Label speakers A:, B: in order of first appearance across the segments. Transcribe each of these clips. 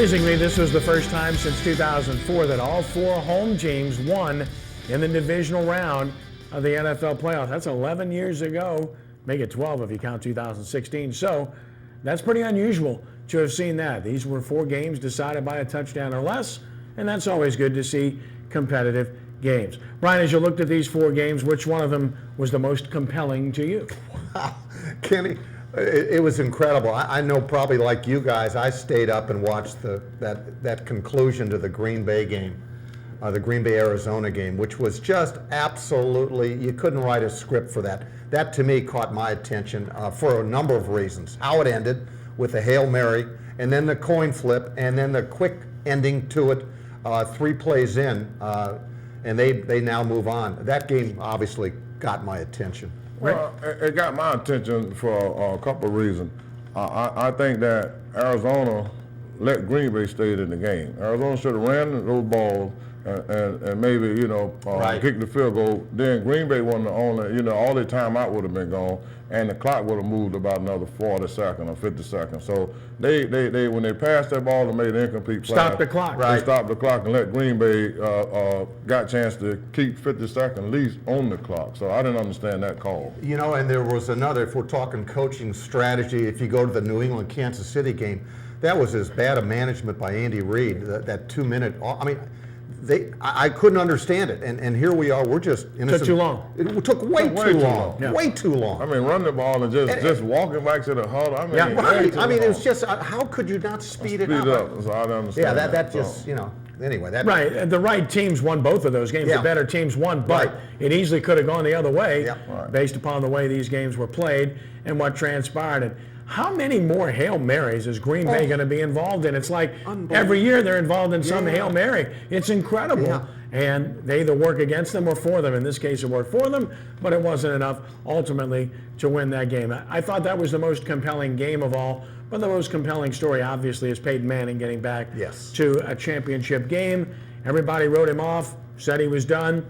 A: Amazingly, this was the first time since 2004 that all 4 home teams won in the divisional round of the NFL playoffs. That's 11 years ago. Make it 12 if you count 2016. So that's pretty unusual to have seen that. These were 4 games decided by a touchdown or less, and that's always good to see competitive games. Brian, as you looked at these 4 games, which one of them was the most compelling to you?
B: Kenny, it was incredible. I know, probably like you guys, I stayed up and watched that conclusion to the Green Bay game, the Green Bay Arizona game, which was just absolutely, you couldn't write a script for that. That to me caught my attention for a number of reasons. How it ended with a Hail Mary, and then the coin flip, and then the quick ending to it 3 plays in, and they now move on. That game obviously got my attention.
C: Well, it got my attention for a couple of reasons. I think that Arizona let Green Bay stay in the game. Arizona should have ran those balls and maybe, kicked the field goal. Then Green Bay wasn't the only, all their timeout would have been gone, and the clock would have moved about another 40 seconds or 50 seconds. So they when they passed that ball and made an incomplete pass,
A: Stop the clock.
C: They stopped the clock and let Green Bay got a chance to keep 50 seconds at least on the clock. So I didn't understand that call.
B: And there was another, if we're talking coaching strategy, if you go to the New England-Kansas City game, that was as bad a management by Andy Reid, that 2-minute, I couldn't understand it, and here we are. We're just innocent.
A: Took too long.
B: It took way too long.
A: Yeah.
B: Way too long.
C: I mean, run the ball and just walking back to the huddle. I mean,
A: Yeah.
B: Right. I mean, it was just how could you not speed it up?
C: So I don't understand.
B: Yeah, that just anyway. That
A: Right, the right teams won both of those games.
B: Yeah.
A: The better teams won, but
B: Right.
A: it easily could have gone the other way
B: Yeah.
A: based upon the way these games were played and what transpired. And how many more Hail Marys is Green Bay going to be involved in? It's like every year they're involved in some Hail Mary. It's incredible.
B: Yeah.
A: And they either work against them or for them. In this case, it worked for them, but it wasn't enough ultimately to win that game. I thought that was the most compelling game of all, but the most compelling story, obviously, is Peyton Manning getting back to a championship game. Everybody wrote him off, said he was done.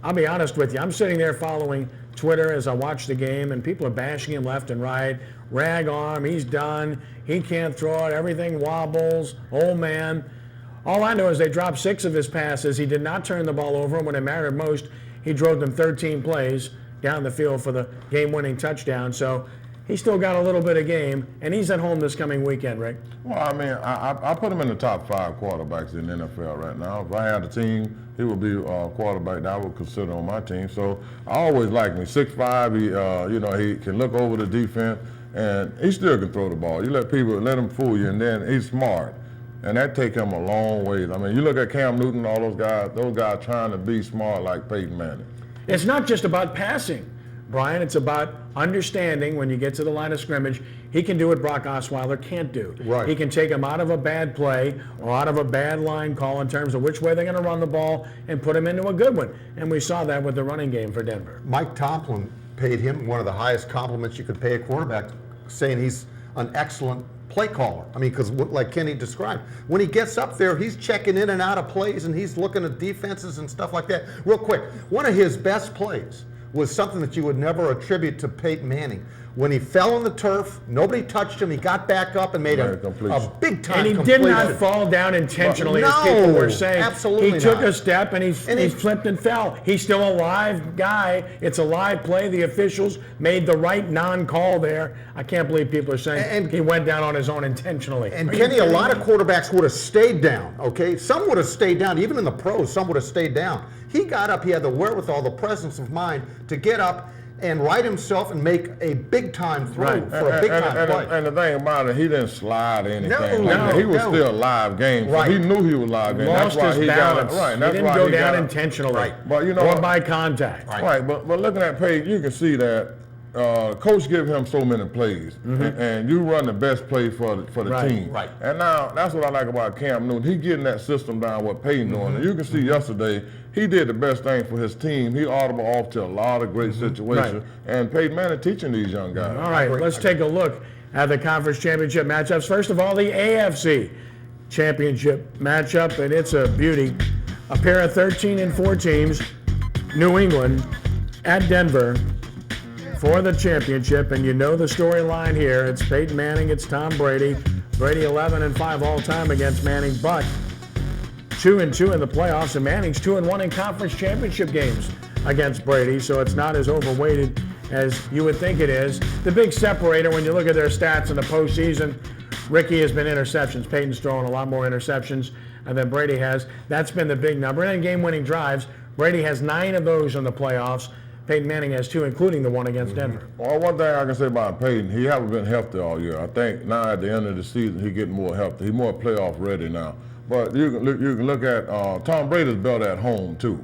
A: I'll be honest with you. I'm sitting there following Twitter as I watch the game, and people are bashing him left and right. Rag arm, he's done. He can't throw it. Everything wobbles. Old man. All I know is they dropped 6 of his passes. He did not turn the ball over. When it mattered most, he drove them 13 plays down the field for the game-winning touchdown. So he's still got a little bit of game, and he's at home this coming weekend, Rick.
C: Well, I mean, I put him in the top 5 quarterbacks in the NFL right now. If I had a team, he would be a quarterback that I would consider on my team. So I always like me. 6'5", he can look over the defense, and he still can throw the ball. You let him fool you, and then he's smart. And that take him a long way. I mean, you look at Cam Newton, all those guys trying to be smart like Peyton Manning.
A: It's not just about passing, Brian. It's about understanding when you get to the line of scrimmage, he can do what Brock Osweiler can't do.
B: Right.
A: He can take him out of a bad play or out of a bad line call in terms of which way they're going to run the ball and put him into a good one. And we saw that with the running game for Denver.
B: Mike Tomlin paid him one of the highest compliments you could pay a quarterback, saying he's an excellent play caller. I mean, because like Kenny described, when he gets up there, he's checking in and out of plays, and he's looking at defenses and stuff like that. Real quick, one of his best plays was something that you would never attribute to Peyton Manning. When he fell on the turf, nobody touched him, he got back up and made a big time
A: And he
B: completion.
A: did not fall down intentionally,
B: No,
A: as people were saying.
B: absolutely
A: He took
B: not.
A: a step and he flipped and fell. He's still a live guy. It's a live play. The officials made the right non-call there. I can't believe people are saying he went down on his own intentionally.
B: And Kenny, a lot of quarterbacks would have stayed down, okay? Some would have stayed down, even in the pros, some would have stayed down. He got up, he had the wherewithal, the presence of mind to get up and right himself and make a big-time throw for a big-time play.
C: And the thing about it, he didn't slide or anything.
B: No,
C: he was still a live game. So he knew he was live game.
A: Lost
C: that's why
A: his balance.
C: Right.
A: He
C: That's
A: didn't
C: why
A: go
C: he
A: down
C: got
A: intentionally.
C: Right. But you know,
A: or by contact.
C: Right. But looking at Page, you can see that coach give him so many plays, and you run the best play for the team.
B: Right.
C: And now that's what I like about Cam Newton. He getting that system down, what Peyton doing. And you can see yesterday, he did the best thing for his team. He audible off to a lot of great situations. And Peyton Manning teaching these young guys.
A: All right, let's take a look at the conference championship matchups. First of all, the AFC championship matchup, and it's a beauty. A pair of 13-4 teams, New England at Denver for the championship. And you know the storyline here. It's Peyton Manning, it's Tom Brady. Brady 11-5 all time against Manning, but 2-2 in the playoffs, and Manning's 2-1 in conference championship games against Brady, so it's not as overweighted as you would think it is. The big separator when you look at their stats in the postseason, Ricky has been interceptions. Peyton's thrown a lot more interceptions than Brady has. That's been the big number. And then game-winning drives, Brady has 9 of those in the playoffs. Peyton Manning has 2, including the one against Denver.
C: Well, one thing I can say about Peyton, he hasn't been healthy all year. I think now at the end of the season, he's getting more healthy. He's more playoff ready now. But you can look at Tom Brady's built at home too.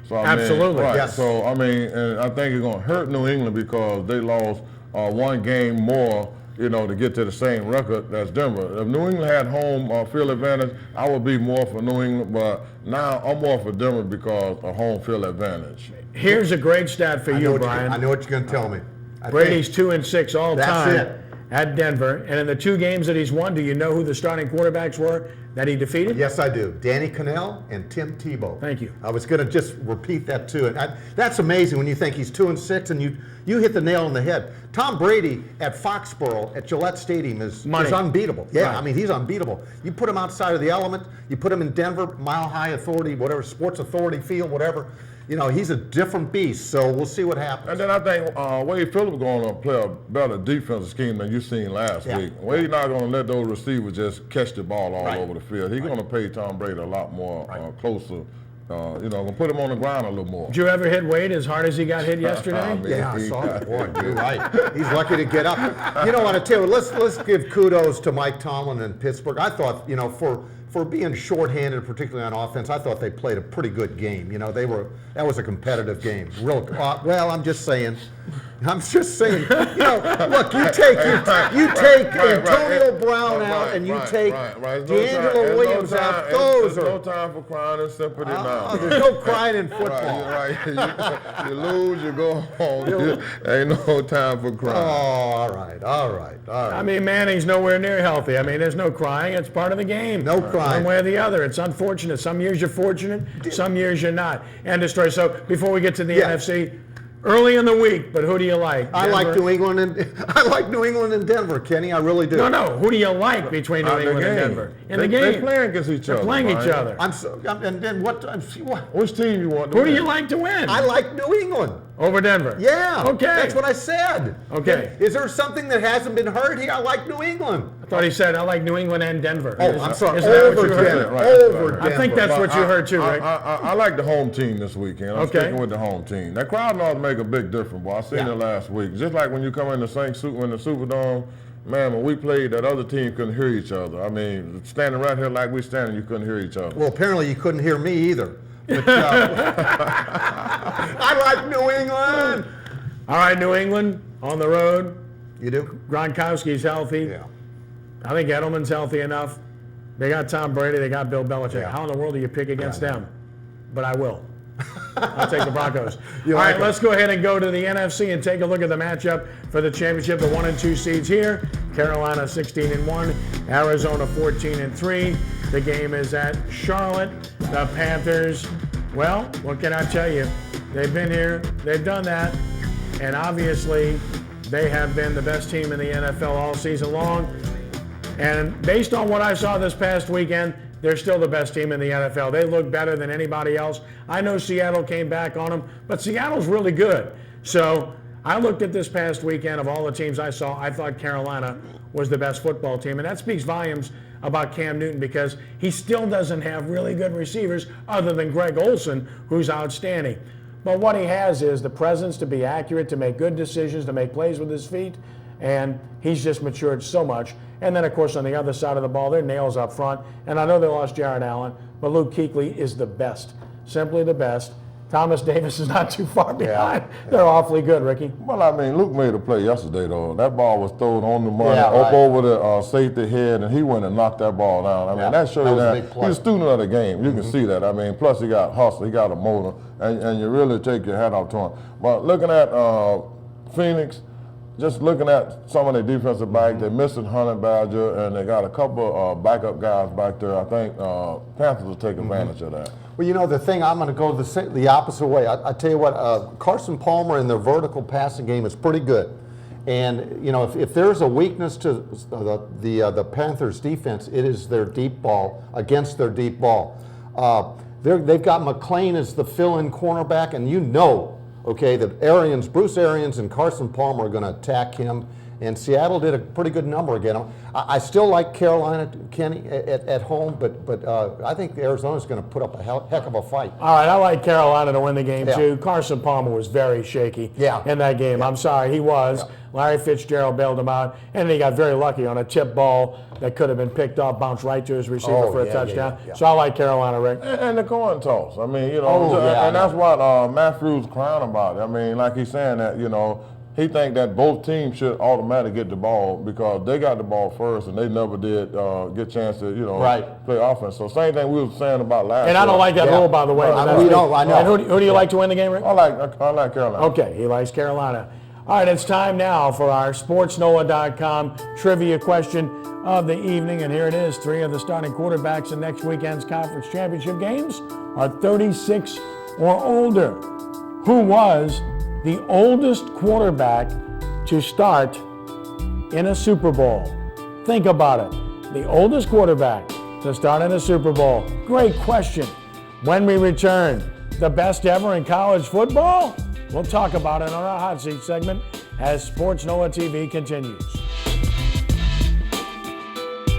C: So
A: Absolutely,
C: right.
B: yes.
C: So and I think it's going to hurt New England because they lost one game more, to get to the same record as Denver. If New England had home field advantage, I would be more for New England. But now I'm more for Denver because of home field advantage.
A: Here's a great stat for you, Brian.
B: I know what you're going to tell me.
A: Brady's 2-6 all
B: That's
A: time
B: it.
A: at Denver. And in the 2 games that he's won, do you know who the starting quarterbacks were that he defeated?
B: Yes, I do. Danny Cannell and Tim Tebow.
A: Thank you.
B: I was going to just repeat that too. And that's amazing when you think he's 2-6 and you hit the nail on the head. Tom Brady at Foxborough at Gillette Stadium is unbeatable. Yeah,
A: Right.
B: I mean, he's unbeatable. You put him outside of the element, you put him in Denver, Mile High Authority, whatever, Sports Authority field, whatever. He's a different beast, so we'll see what happens.
C: And then I think Wade Phillips going to play a better defensive scheme than you seen last week. Wade's not going to let those receivers just catch the ball all over the field. He's going to pay Tom Brady a lot more closer. Going to put him on the ground a little more.
A: Did you ever hit Wade as hard as he got hit yesterday?
B: Yeah, I saw it. Boy, you're right. He's lucky to get up. I tell you, let's give kudos to Mike Tomlin in Pittsburgh. I thought, for being shorthanded, particularly on offense, I thought they played a pretty good game. That was a competitive game. I'm just saying. Look, you take Antonio Brown out and you take D'Angelo Williams out.
C: There's no time for crying and sympathy now.
B: There's no crying in football.
C: Right. You lose, you go home. Ain't no time for crying.
B: Oh, all right.
A: I mean, Manning's nowhere near healthy. I mean, there's no crying. It's part of the game.
B: No crying.
A: One way or the other. It's unfortunate. Some years you're fortunate, some years you're not. End of story. So before we get to the NFC, early in the week, but who do you like?
B: I like New England and Denver, Kenny. I really do.
A: No. Who do you like between New England and Denver? In the game.
C: They're playing against each other.
A: They're playing each other.
B: And then what?
C: Which team you want to
A: Who
C: win?
A: do you like to win?
B: I like New England.
A: Over Denver?
B: Yeah.
A: Okay.
B: That's what I said.
A: Okay.
B: Is there something that hasn't been heard here? I like New England.
A: I thought he said, I like New England and Denver.
B: Oh, I'm sorry.
A: Isn't that what
B: Over
A: you heard?
B: Denver.
C: Right.
B: Over Denver.
A: I think that's what you heard too, Rick.
C: I like the home team this weekend. I'm
A: Okay.
C: sticking with the home team. That crowd knows to make a big difference, boy. I seen it last week. Just like when you come in the Superdome, man, when we played, that other team couldn't hear each other. I mean, standing right here like we standing, you couldn't hear each other.
B: Well, apparently you couldn't hear me either. But, I like New England.
A: All right, New England on the road.
B: You do?
A: Gronkowski's healthy.
B: Yeah.
A: I think Edelman's healthy enough. They got Tom Brady. They got Bill Belichick.
B: Yeah.
A: How in the world do you pick against them? But I will. I'll take the Broncos.
B: You
A: All
B: like
A: right,
B: it?
A: let's go ahead and go to the NFC and take a look at the matchup for the championship. The 1 and 2 seeds here. Carolina 16-1, Arizona 14-3. The game is at Charlotte. The Panthers. Well, what can I tell you? They've been here. They've done that. And obviously, they have been the best team in the NFL all season long. And based on what I saw this past weekend, they're still the best team in the NFL. They look better than anybody else. I know Seattle came back on them, but Seattle's really good. So I looked at this past weekend of all the teams I saw, I thought Carolina was the best football team. And that speaks volumes about Cam Newton because he still doesn't have really good receivers other than Greg Olsen, who's outstanding. But what he has is the presence to be accurate, to make good decisions, to make plays with his feet, and he's just matured so much. And then, of course, on the other side of the ball, they're nails up front. And I know they lost Jared Allen, but Luke Kuechly is the best, simply the best. Thomas Davis is not too far behind. They're awfully good, Ricky.
C: Well, I mean, Luke made a play yesterday, though. That ball was thrown on the money,
B: Yeah,
C: up
B: right.
C: over the safety head, and he went and knocked that ball down. I mean, that shows you
B: that was a
C: that
B: big play.
C: he's a student of the game. You can see that. I mean, plus he got hustle, he got a motor, and you really take your hat off to him. But looking at Phoenix, just looking at some of their defensive backs, they're missing Hunter Badger, and they got a couple backup guys back there. I think Panthers will take advantage of that.
B: Well, you know, the thing, I'm going to go the opposite way. I tell you what, Carson Palmer in their vertical passing game is pretty good. And you know, if there's a weakness to the Panthers defense, it is their deep ball, against their deep ball. They've got McClain as the fill-in cornerback, and you know, okay, that Bruce Arians and Carson Palmer are going to attack him. And Seattle did a pretty good number against them. I still like Carolina, Kenny, at home, but I think Arizona's going to put up a heck of a fight.
A: All right, I like Carolina to win the game,
B: Yeah.
A: too. Carson Palmer was very shaky in that game. I'm sorry, he was.
B: Yeah.
A: Larry Fitzgerald bailed him out, and he got very lucky on a tip ball that could have been picked up, bounced right to his receiver for a touchdown.
B: Yeah.
A: So I like Carolina, Rick.
C: And the coin toss. I mean, you know,
B: Oh, yeah,
C: and that's what Matthews crying about. I mean, like he's saying that, you know, he think that both teams should automatically get the ball because they got the ball first and they never did get a chance to, you know, play offense. So same thing we were saying about last year.
A: And I don't like that rule, by the way.
B: I
A: That's me.
B: know.
A: And who do you like to win the game, Rick?
C: I like Carolina.
A: Okay, he likes Carolina. All right, it's time now for our sportsNOLA.com trivia question of the evening. And here it is. 3 of the starting quarterbacks in next weekend's conference championship games are 36 or older. Who was the oldest quarterback to start in a Super Bowl? Think about it. The oldest quarterback to start in a Super Bowl. Great question. When we return, the best ever in college football? We'll talk about it on our Hot Seat segment as Sports NOLA TV continues.